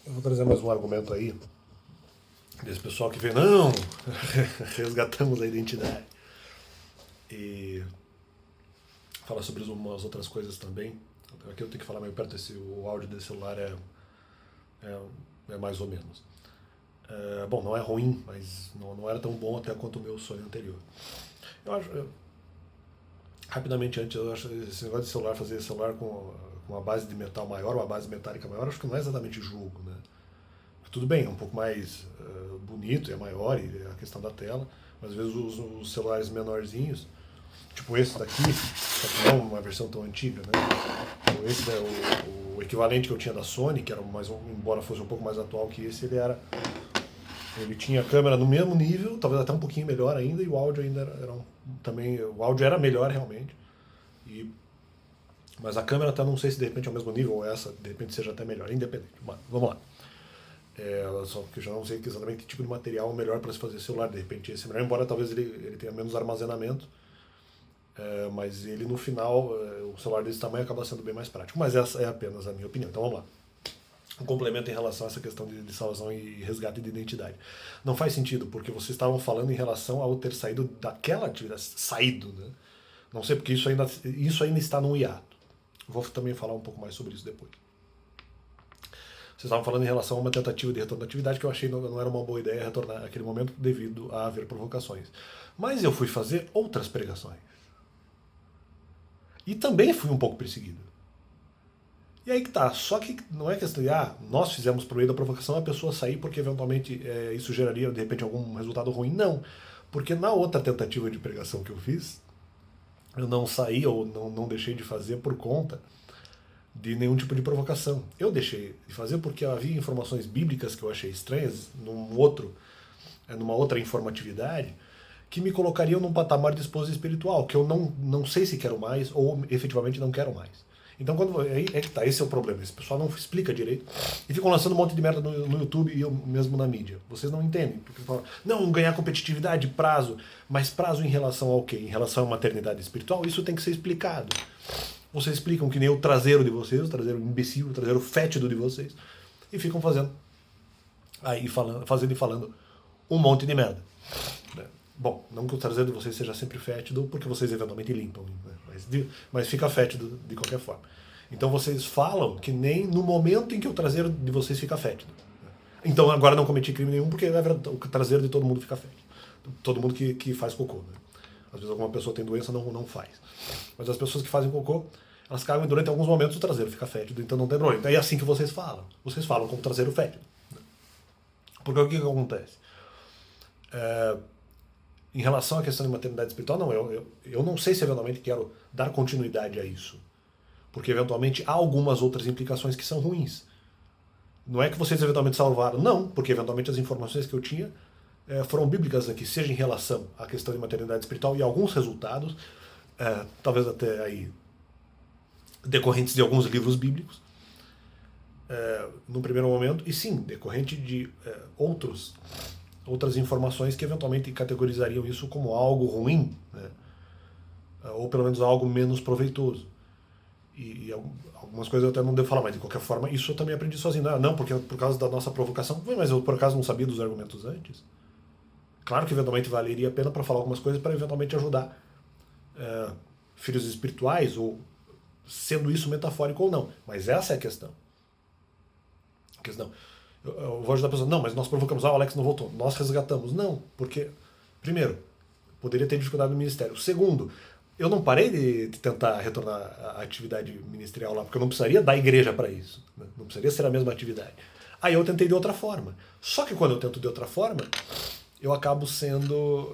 Eu vou trazer mais um argumento aí desse pessoal que vê, não, resgatamos a identidade. E fala sobre umas outras coisas também. Aqui eu tenho que falar meio perto, o áudio desse celular é, é mais ou menos. Bom, não é ruim, mas não era tão bom até quanto o meu sonho anterior. Eu acho, rapidamente antes, eu acho esse negócio de celular, fazer celular com uma base de metal maior, uma base metálica maior, acho que não é exatamente jogo, né? Tudo bem, é um pouco mais bonito, é maior, e é a questão da tela, mas às vezes os celulares menorzinhos, tipo esse daqui, só que não uma versão tão antiga, né? Então esse é o equivalente que eu tinha da Sony, que era embora fosse um pouco mais atual que esse, ele tinha a câmera no mesmo nível, talvez até um pouquinho melhor ainda, e o áudio ainda também, o áudio era melhor realmente. E, mas a câmera até não sei se de repente é o mesmo nível, ou essa de repente seja até melhor, independente. Mas, vamos lá. Só que eu já não sei exatamente que tipo de material é o melhor para se fazer celular, de repente esse é melhor, embora talvez ele tenha menos armazenamento, mas ele no final, o celular desse tamanho acaba sendo bem mais prático. Mas essa é apenas a minha opinião. Então vamos lá. Um complemento em relação a essa questão de salvação e resgate de identidade. Não faz sentido, porque vocês estavam falando em relação ao ter saído daquela atividade, saído, né? Não sei porque isso ainda está no hiato. Vou também falar um pouco mais sobre isso depois. Vocês estavam falando em relação a uma tentativa de retorno da atividade que eu achei não era uma boa ideia retornar naquele momento devido a haver provocações. Mas eu fui fazer outras pregações. E também fui um pouco perseguido. E aí que tá, só que não é questão de, nós fizemos por meio da provocação a pessoa sair porque eventualmente isso geraria de repente algum resultado ruim. Não, porque na outra tentativa de pregação que eu fiz, eu não saí ou não deixei de fazer por conta de nenhum tipo de provocação. Eu deixei de fazer porque havia informações bíblicas que eu achei estranhas numa outra informatividade que me colocariam num patamar de esposa espiritual que eu não sei se quero mais ou efetivamente não quero mais. Então, aí é que tá, esse é o problema. Esse pessoal não explica direito e ficam lançando um monte de merda no YouTube e mesmo na mídia. Vocês não entendem. Porque falam, não, ganhar competitividade, prazo. Mas prazo em relação ao quê? Em relação à maternidade espiritual? Isso tem que ser explicado. Vocês explicam que nem o traseiro de vocês, o traseiro imbecil, o traseiro fétido de vocês, e ficam fazendo e falando um monte de merda. Bom, não que o traseiro de vocês seja sempre fétido, porque vocês eventualmente limpam, né? mas fica fétido de qualquer forma. Então vocês falam que nem no momento em que o traseiro de vocês fica fétido. Então agora não cometi crime nenhum, porque o traseiro de todo mundo fica fétido. Todo mundo que faz cocô, né? Às vezes alguma pessoa tem doença, não faz. Mas as pessoas que fazem cocô, elas cagam e durante alguns momentos o traseiro fica fétido, então não tem problema. Então é assim que vocês falam. Vocês falam com o traseiro fétido. Porque o que acontece? Em relação à questão de maternidade espiritual, não, eu não sei se eventualmente quero dar continuidade a isso. Porque eventualmente há algumas outras implicações que são ruins. Não é que vocês eventualmente salvaram, não, porque eventualmente as informações que eu tinha foram bíblicas aqui, seja em relação à questão de maternidade espiritual e alguns resultados, talvez até aí decorrentes de alguns livros bíblicos, no primeiro momento, e sim, decorrente de outras informações que eventualmente categorizariam isso como algo ruim, né? Ou pelo menos algo menos proveitoso. E algumas coisas eu até não devo falar, mas de qualquer forma, isso eu também aprendi sozinho. Não, porque por causa da nossa provocação, mas eu por acaso não sabia dos argumentos antes. Claro que eventualmente valeria a pena para falar algumas coisas para eventualmente ajudar filhos espirituais, ou sendo isso metafórico ou não. Mas essa é a questão. Eu vou ajudar a pessoa, não, mas nós provocamos, o Alex não voltou, nós resgatamos. Não, porque, primeiro, poderia ter dificuldade no ministério. Segundo, eu não parei de tentar retornar à atividade ministerial lá, porque eu não precisaria da igreja para isso. Né? Não precisaria ser a mesma atividade. Aí eu tentei de outra forma. Só que quando eu tento de outra forma, eu acabo sendo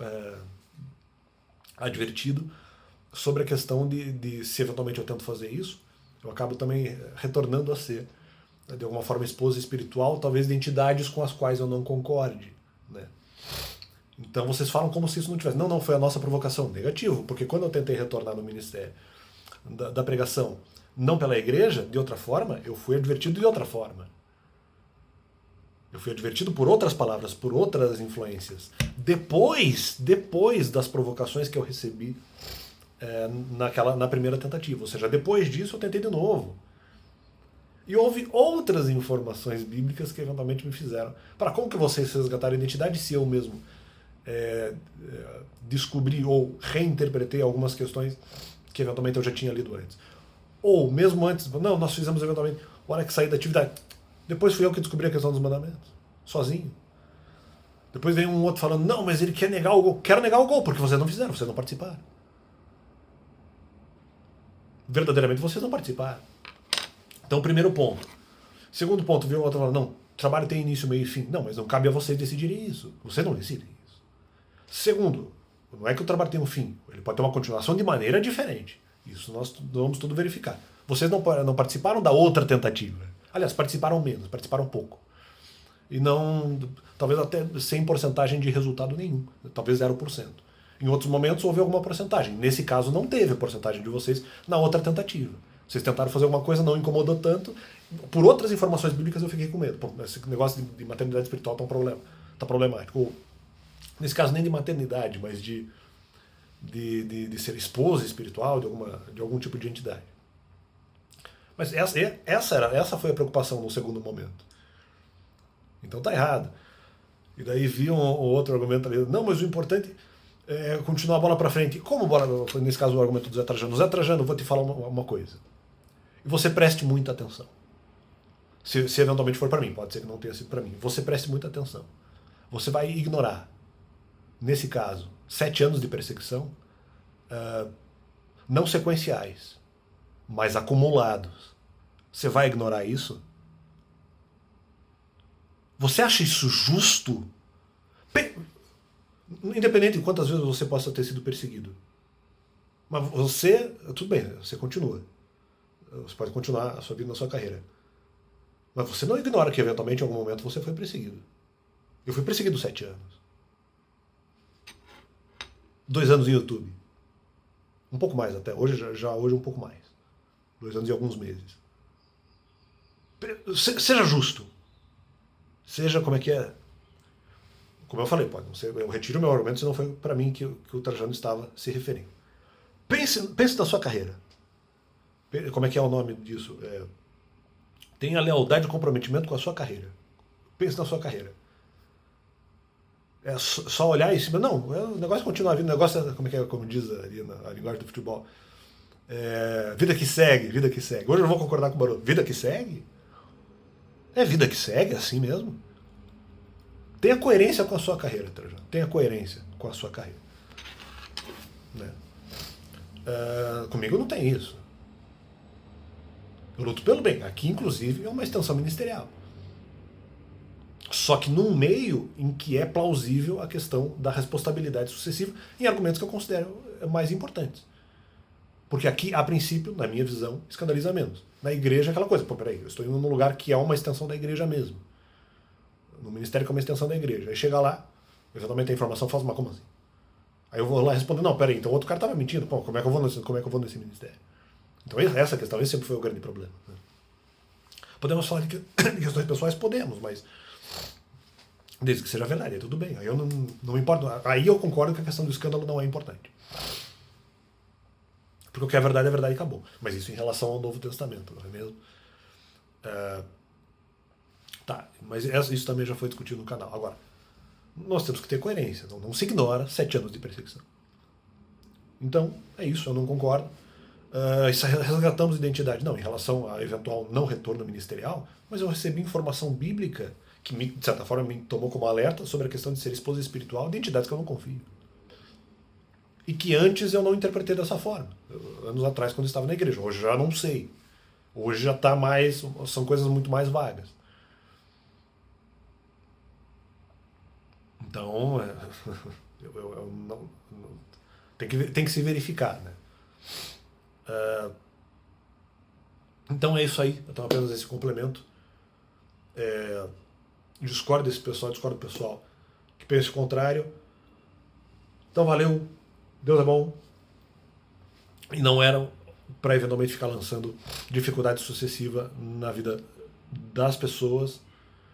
advertido sobre a questão de se eventualmente eu tento fazer isso, eu acabo também retornando a ser, de alguma forma, esposa espiritual, talvez de entidades com as quais eu não concorde. Né? Então vocês falam como se isso não tivesse. Não, foi a nossa provocação. Negativo, porque quando eu tentei retornar no ministério da pregação, não pela igreja, de outra forma, eu fui advertido de outra forma. Eu fui advertido por outras palavras, por outras influências. Depois das provocações que eu recebi na primeira tentativa. Ou seja, depois disso eu tentei de novo. E houve outras informações bíblicas que eventualmente me fizeram. Para como que vocês resgataram a identidade se eu mesmo descobri ou reinterpretei algumas questões que eventualmente eu já tinha lido antes? Ou mesmo antes, não, nós fizemos eventualmente, hora que saí da atividade. Depois fui eu que descobri a questão dos mandamentos, sozinho. Depois veio um outro falando, não, mas ele quer negar o gol. Quero negar o gol, porque vocês não fizeram, vocês não participaram. Verdadeiramente vocês não participaram. Então, primeiro ponto. Segundo ponto, viu o outro falando, não, trabalho tem início, meio e fim. Não, mas não cabe a vocês decidirem isso. Vocês não decidem isso. Segundo, não é que o trabalho tem um fim. Ele pode ter uma continuação de maneira diferente. Isso nós vamos tudo verificar. Vocês não participaram da outra tentativa. Aliás, participaram menos, participaram pouco. E não, talvez até sem porcentagem de resultado nenhum. Talvez 0%. Em outros momentos houve alguma porcentagem. Nesse caso não teve a porcentagem de vocês na outra tentativa. Vocês tentaram fazer alguma coisa, não incomodou tanto. Por outras informações bíblicas eu fiquei com medo. Pô, esse negócio de maternidade espiritual tá problemático. Ou, nesse caso nem de maternidade, mas de ser esposa espiritual de algum tipo de entidade. Mas essa foi a preocupação no segundo momento. Então tá errado. E daí vi um outro argumento ali. Não, mas o importante é continuar a bola para frente. Como bola? Nesse caso o argumento do Zé Trajano. Zé Trajano, eu vou te falar uma coisa. E você preste muita atenção. Se eventualmente for para mim, pode ser que não tenha sido para mim. Você preste muita atenção. Você vai ignorar, nesse caso, 7 anos de perseguição, não sequenciais, mas acumulados. Você vai ignorar isso? Você acha isso justo? Independente de quantas vezes você possa ter sido perseguido. Mas você, tudo bem, você continua. Você pode continuar a sua vida na sua carreira. Mas você não ignora que eventualmente em algum momento você foi perseguido. Eu fui perseguido 7 anos. 2 anos no YouTube. Um pouco mais até. Hoje um pouco mais. 2 anos e alguns meses. Seja justo. Seja como é que é. Como eu falei, pode não ser. Eu retiro meu argumento se não foi para mim que o Trajano estava se referindo. Pense na sua carreira. Como é que é o nome disso? Tenha lealdade e comprometimento com a sua carreira. Pense na sua carreira. É só olhar em cima. Não, o negócio continua vindo. O negócio é, como diz ali na linguagem do futebol. Vida que segue, vida que segue. Hoje eu não vou concordar com o Barulho. Vida que segue? É vida que segue, assim mesmo. Tenha coerência com a sua carreira, Trajano. Tenha coerência com a sua carreira. Né? Comigo não tem isso. Eu luto pelo bem. Aqui, inclusive, é uma extensão ministerial. Só que num meio em que é plausível a questão da responsabilidade sucessiva em argumentos que eu considero mais importantes. Porque aqui, a princípio, na minha visão, escandaliza menos. Na igreja é aquela coisa, pô, peraí, eu estou indo num lugar que é uma extensão da igreja mesmo. No ministério que é uma extensão da igreja. Aí chega lá, eventualmente a informação faz uma como assim? Aí eu vou lá responder, não, peraí, então o outro cara estava mentindo, pô, como é que eu vou nesse ministério? Então essa questão, esse sempre foi o grande problema. Né? Podemos falar de questões pessoais? Podemos, mas desde que seja verdade, aí tudo bem. Aí eu não me importo. Aí eu concordo que a questão do escândalo não é importante. Porque o que é verdade e acabou. Mas isso em relação ao Novo Testamento, não é mesmo? Tá, mas isso também já foi discutido no canal. Agora, nós temos que ter coerência. Não se ignora 7 anos de perseguição. Então, é isso, eu não concordo. Resgatamos identidade. Não, em relação a eventual não retorno ministerial, mas eu recebi informação bíblica que, de certa forma, me tomou como alerta sobre a questão de ser esposa espiritual de entidades que eu não confio. E que antes eu não interpretei dessa forma. Anos atrás, quando eu estava na igreja. Hoje já não sei. Hoje já está mais... São coisas muito mais vagas. Então, tem que se verificar, né? Então é isso aí. Então apenas esse complemento. Discordo do pessoal que pensa o contrário. Então valeu. Deus é bom. E não eram para eventualmente ficar lançando dificuldade sucessiva na vida das pessoas.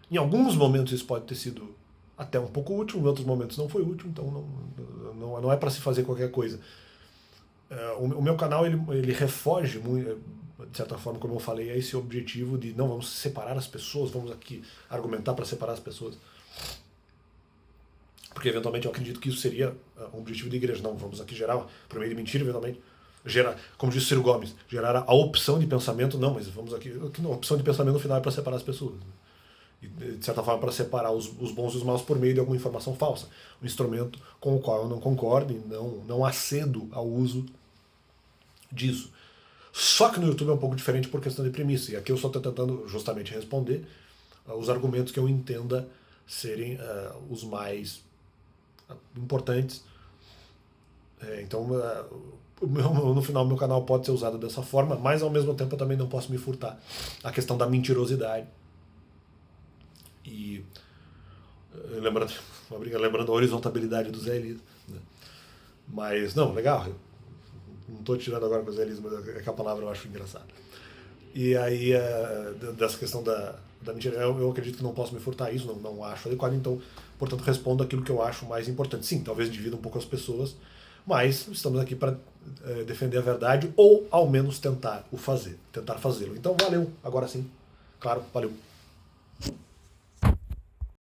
Em alguns momentos isso pode ter sido até um pouco útil, em outros momentos não foi útil, então não é para se fazer qualquer coisa. O meu canal ele refoge muito, de certa forma, como eu falei, é esse objetivo de não vamos separar as pessoas, vamos aqui argumentar para separar as pessoas. Porque eventualmente eu acredito que isso seria um objetivo da igreja. Não, vamos aqui gerar, por meio de mentira, eventualmente, gerar, como disse Ciro Gomes, gerar a opção de pensamento, não, mas vamos aqui, a opção de pensamento no final é para separar as pessoas. E, de certa forma, para separar os bons e os maus por meio de alguma informação falsa. Um instrumento com o qual eu não concordo e não acedo ao uso disso. Só que no YouTube é um pouco diferente por questão de premissa. E aqui eu só estou tentando justamente responder os argumentos que eu entenda serem os mais importantes. Então, no final, meu canal pode ser usado dessa forma, mas ao mesmo tempo eu também não posso me furtar a questão da mentirosidade. E lembrando a horizontabilidade do Zé Elias. Né? Mas, não, legal. Não estou tirando agora com o Zé Elias, mas é que a palavra eu acho engraçada. E aí, dessa questão da mentira, eu acredito que não posso me furtar isso, não acho adequado, então, portanto, respondo aquilo que eu acho mais importante. Sim, talvez divida um pouco as pessoas, mas estamos aqui para defender a verdade ou, ao menos, tentar fazê-lo. Então, valeu, agora sim. Claro, valeu.